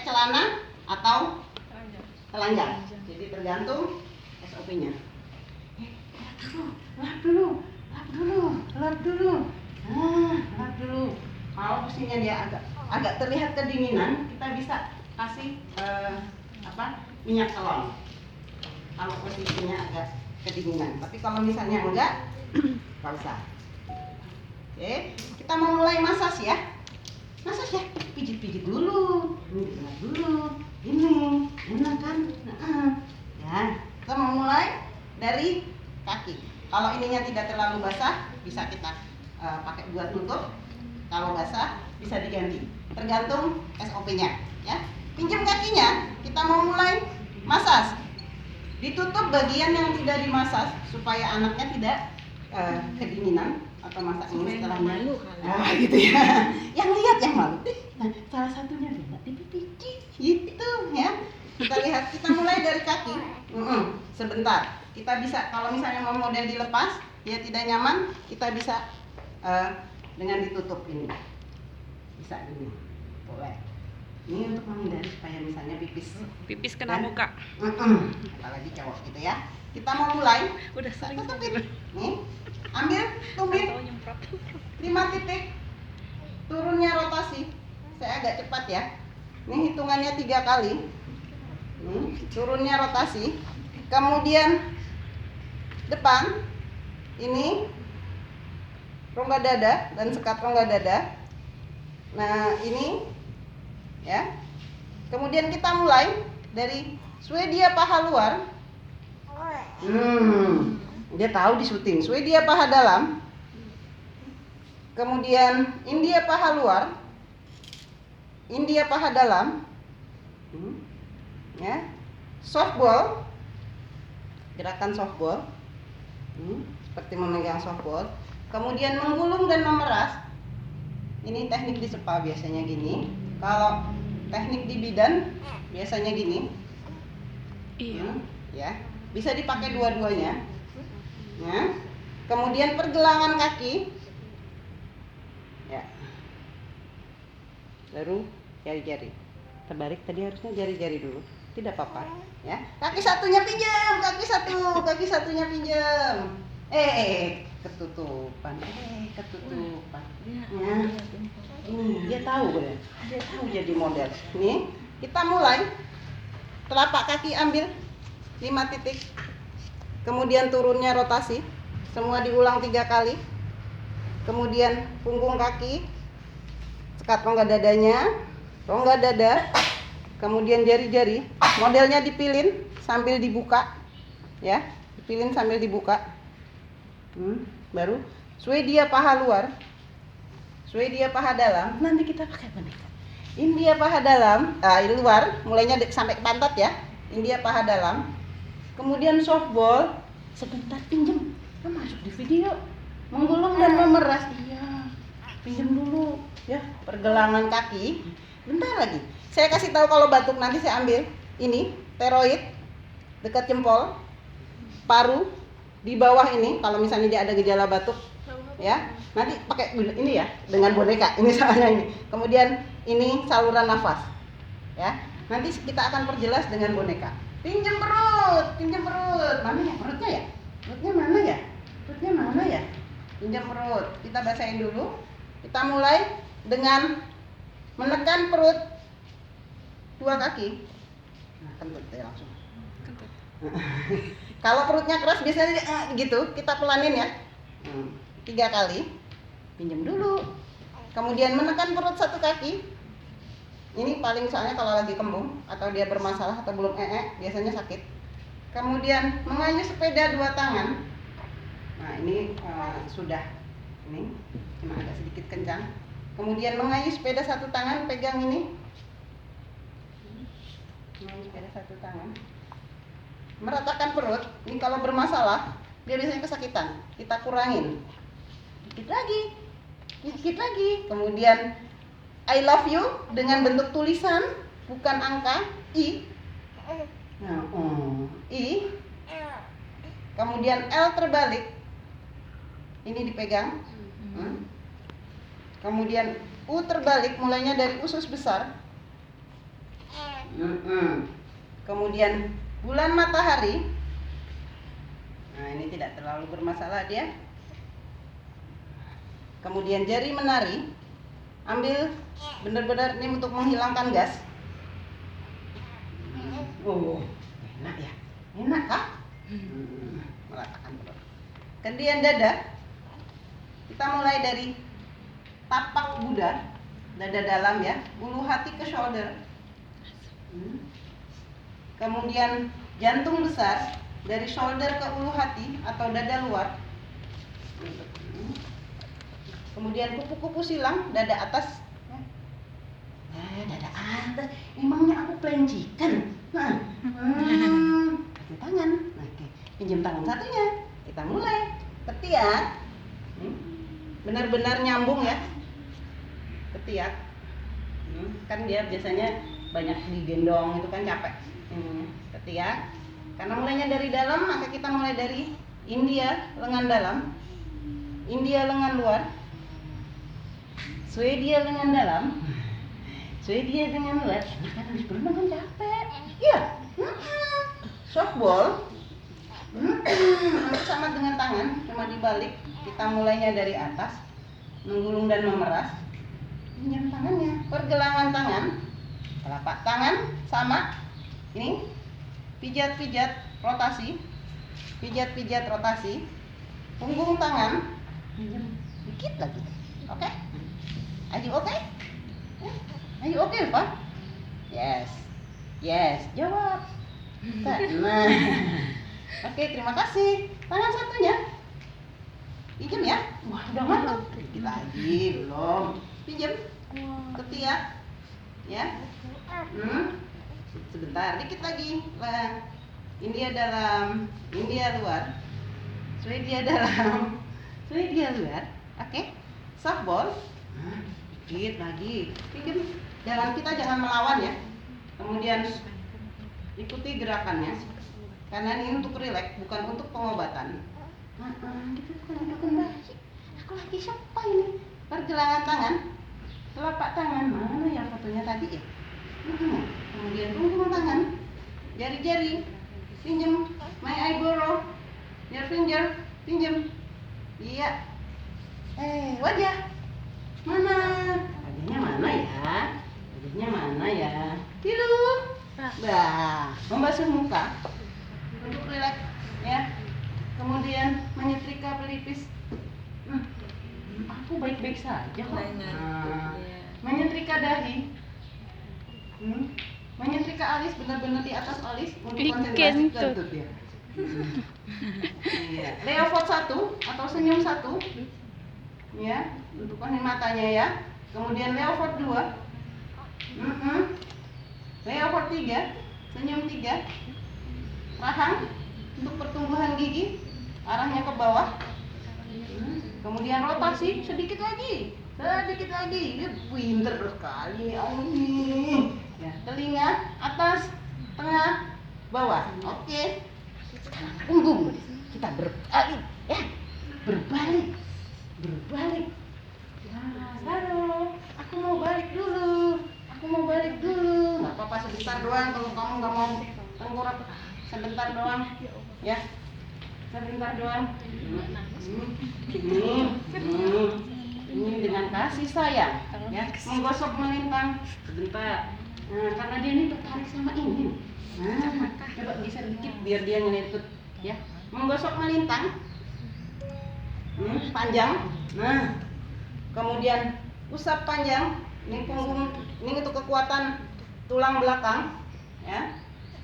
celana atau telanjang. Jadi tergantung SOP-nya. Lap dulu. Lap dulu. Kalau posisinya dia agak terlihat kedinginan, kita bisa kasih minyak telon. Kalau posisinya agak kedinginan. Tapi kalau misalnya enggak usah. Oke, kita mau mulai massage ya. Massage ya, pijit-pijit dulu. Ini, enak kan? Ya, kita mau mulai dari kaki. Kalau ininya tidak terlalu basah, bisa kita pakai buat tutup. Kalau basah, bisa diganti. Tergantung SOP-nya. Ya, pinjam kakinya. Kita mau mulai massage. Ditutup bagian yang tidak dimasas supaya anaknya tidak kedinginan atau masak ini setelah malu gitu ya. Yang lihat yang malu. Nah, salah satunya lihat dipijit gitu ya. Kita lihat, kita mulai dari kaki. Sebentar. Kita bisa kalau misalnya mau model dilepas, dia tidak nyaman, kita bisa dengan ditutup ini. Bisa gini. Boleh. Ini untuk menghindari supaya misalnya pipis kena muka. Apalagi cowok gitu ya. Kita mau mulai. Udah sering tutupin. Nih. Ambil, tumbin 5 titik. Turunnya rotasi. Saya agak cepat ya. Ini hitungannya 3 kali. Turunnya rotasi. Kemudian depan ini rongga dada dan sekat rongga dada. Nah, ini ya. Kemudian kita mulai dari Swedia paha luar. Dia tahu di syuting. Swedia paha dalam. Kemudian India paha luar. India paha dalam. Ya. Softball. Gerakan softball. Seperti memegang softball. Kemudian menggulung dan memeras. Ini teknik di spa biasanya gini. Kalau teknik di bidan biasanya gini. Iya. Ya, bisa dipakai dua-duanya. Ya. Kemudian pergelangan kaki. Ya. Baru jari-jari. Terbalik tadi harusnya jari-jari dulu. Tidak apa-apa, ya. Kaki satunya pinjam, kaki satunya pinjam. Ketutupan. Ya. Dia tahu bener. Dia tahu jadi model. Nih, kita mulai. Telapak kaki ambil 5 titik. Kemudian turunnya rotasi. Semua diulang 3 kali. Kemudian punggung kaki. Sekat rongga dadanya. Rongga dada. Kemudian jari-jari. Modelnya dipilin sambil dibuka. Ya, dipilin sambil dibuka. Baru Swedia paha luar. Swedia paha dalam. Nanti kita pakai boneka. India paha dalam, luar, mulainya sampai ke pantat ya. India paha dalam. Kemudian softball, sebentar pinjem. Masuk di video. Menggulung dan memeras. Iya. Pinjem dulu ya. Pergelangan kaki. Bentar lagi. Saya kasih tahu kalau batuk nanti saya ambil ini, teroid dekat jempol. Paru di bawah ini kalau misalnya dia ada gejala batuk. Ya, nanti pakai ini ya dengan boneka ini soalnya ini. Kemudian ini saluran nafas, ya. Nanti kita akan perjelas dengan boneka. Pinjam perut. Mana ya perutnya ya? Perutnya mana ya? Pinjam perut. Kita basahin dulu. Kita mulai dengan menekan perut 2 kaki. Nah, kentut ya langsung. Kalau perutnya keras biasanya gitu, kita pelanin ya. 3 kali. Pinjam dulu. Kemudian menekan perut 1 kaki. Ini paling soalnya kalau lagi kembung atau dia bermasalah atau belum biasanya sakit. Kemudian mengayuh sepeda 2 tangan. Nah, ini sudah. Ini cuma agak sedikit kencang. Kemudian mengayuh sepeda 1 tangan, pegang ini. Mengayuh sepeda 1 tangan. Meratakan perut. Ini kalau bermasalah, dia biasanya kesakitan. Kita kurangin. Dikit lagi. Kemudian I love you dengan bentuk tulisan, bukan angka I. Nah, I. Kemudian L terbalik. Ini dipegang. Kemudian U terbalik, mulainya dari usus besar. Kemudian bulan matahari. Nah, ini tidak terlalu bermasalah dia. Kemudian jari menari. Ambil benar-benar ini untuk menghilangkan gas. Oh, enak ya. Enak kah? Meletakkan perut. Kemudian dada. Kita mulai dari tapak Buddha, dada dalam ya, ulu hati ke shoulder. Kemudian jantung besar dari shoulder ke ulu hati atau dada luar. Kemudian kupu-kupu silang, dada atas. Dada atas. Emangnya aku pelencikan? Kasih tangan. Oke, pinjam tangan satunya. Kita mulai. Ketiak. Benar-benar nyambung ya. Ketiak. Kan dia biasanya banyak digendong, itu kan capek. Ketiak. Karena mulainya dari dalam, maka kita mulai dari India lengan dalam, India lengan luar, Swedia lengan dalam, Swedia lengan luar. Enak kan, habis berenang kan capek. Iya. Softball. Sama dengan tangan, cuma dibalik. Kita mulainya dari atas, menggulung dan memeras. Pinjam tangannya, pergelangan tangan, telapak tangan sama. Ini pijat-pijat rotasi, pijat-pijat rotasi, punggung tangan, pinjam dikit lagi. Oke? Are you okay? Are you okay, Pak? Yes, yes, jawab. Nah, oke, terima kasih. Tangan satunya, pinjam ya. Wah, udah mantap. Dikit lagi, belum. Pinjam, ketiak, ya. Sebentar, dikit lagi. Lah, India dalam, India luar, Swedia dalam, Swedia luar. Oke, softball. Dikit lagi. Pinjam. Kita jangan melawan ya. Kemudian ikuti gerakannya. Karena ini untuk rileks, bukan untuk pengobatan. Gitu bukan untuk kembali. Aku lagi siapa ini? Pergelangan tangan, telapak tangan. Mana yang satunya tadi ya? Kemudian punggung tangan, jari-jari, pinjam. May I borrow your finger? Pinjam. Iya. Wajah. Mana? Wajahnya mana ya? Wajahnya mana ya? Tidur. Nah, membasuh muka untuk rileks ya. Kemudian menyetrika pelipis. Aku baik-baik saja kok. Menyetrika dahi. Menyetrika alis, benar-benar di atas alis untuk konsentrasi kentut ya. Iya. Leopard 1 atau senyum 1. Ya, untuk matanya ya. Kemudian leopard 2. Leopard 3, senyum 3. Rahang untuk pertumbuhan gigi, arahnya ke bawah. Kemudian rotasi sedikit lagi. Dia pinter sekali. Ya, telinga atas, tengah, bawah. Oke. Sekarang punggung. Kita berbalik ya. Berbalik. Nah, taruh. Aku mau balik dulu. Nggak apa-apa, sebentar doang. Kalau kamu nggak mau tengkurap, sebentar doang. Ya. Sebentar doang. Ini dengan kasih sayang. Ya. Menggosok melintang. Sebentar. Nah, karena dia ini tertarik sama ini. Nah, coba geser dikit biar dia ngelitut. Ya. Menggosok melintang. Panjang. Nah, kemudian usap panjang. Ini punggung, ini untuk kekuatan tulang belakang, ya.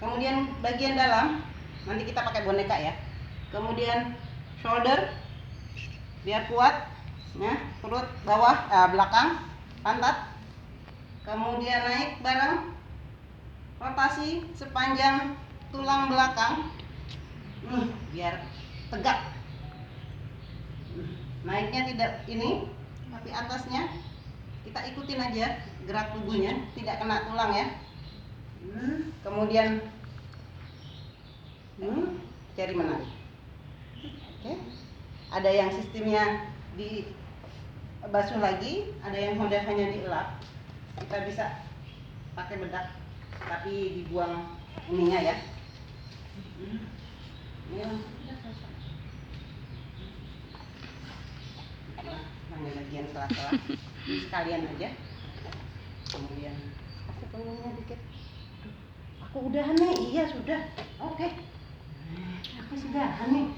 Kemudian bagian dalam, nanti kita pakai boneka ya. Kemudian shoulder, biar kuat, ya. Perut bawah, belakang, pantat. Kemudian naik bareng, rotasi sepanjang tulang belakang, biar tegak. Naiknya tidak ini, tapi atasnya kita ikutin aja gerak tubuhnya, tidak kena tulang ya. Kemudian jari menari. Oke. Ada yang sistemnya dibasuh lagi, ada yang hanya dielap. Kita bisa pakai bedak tapi dibuang ininya ya. Ini hanya bagian sela-sela sekalian aja. Kemudian aku pengennya dikit. Aku udahan nih, iya sudah. Oke. Aku sudah nih.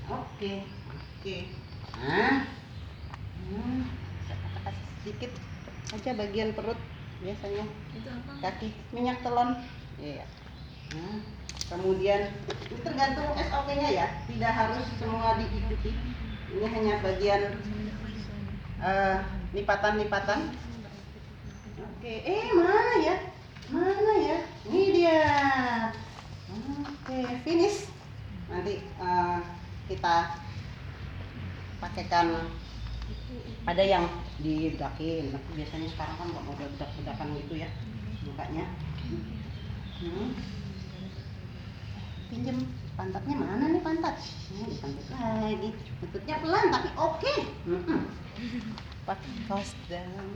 Oke. Kasih sedikit aja bagian perut biasanya. Itu apa? Kaki minyak telon. Iya. Kemudian ini tergantung SOP-nya ya, tidak harus semua diikuti. Ini hanya bagian lipatan-lipatan. Oke, mana ya? Ini dia. Oke, finish. Nanti kita pakaikan, ada yang dibedakin. Biasanya sekarang kan nggak mau bedak-bedakan gitu ya mukanya. Pinjem pantatnya, mana nih pantat? Ini dipantat lagi. Lututnya pelan tapi oke. Pakai kaos dalam.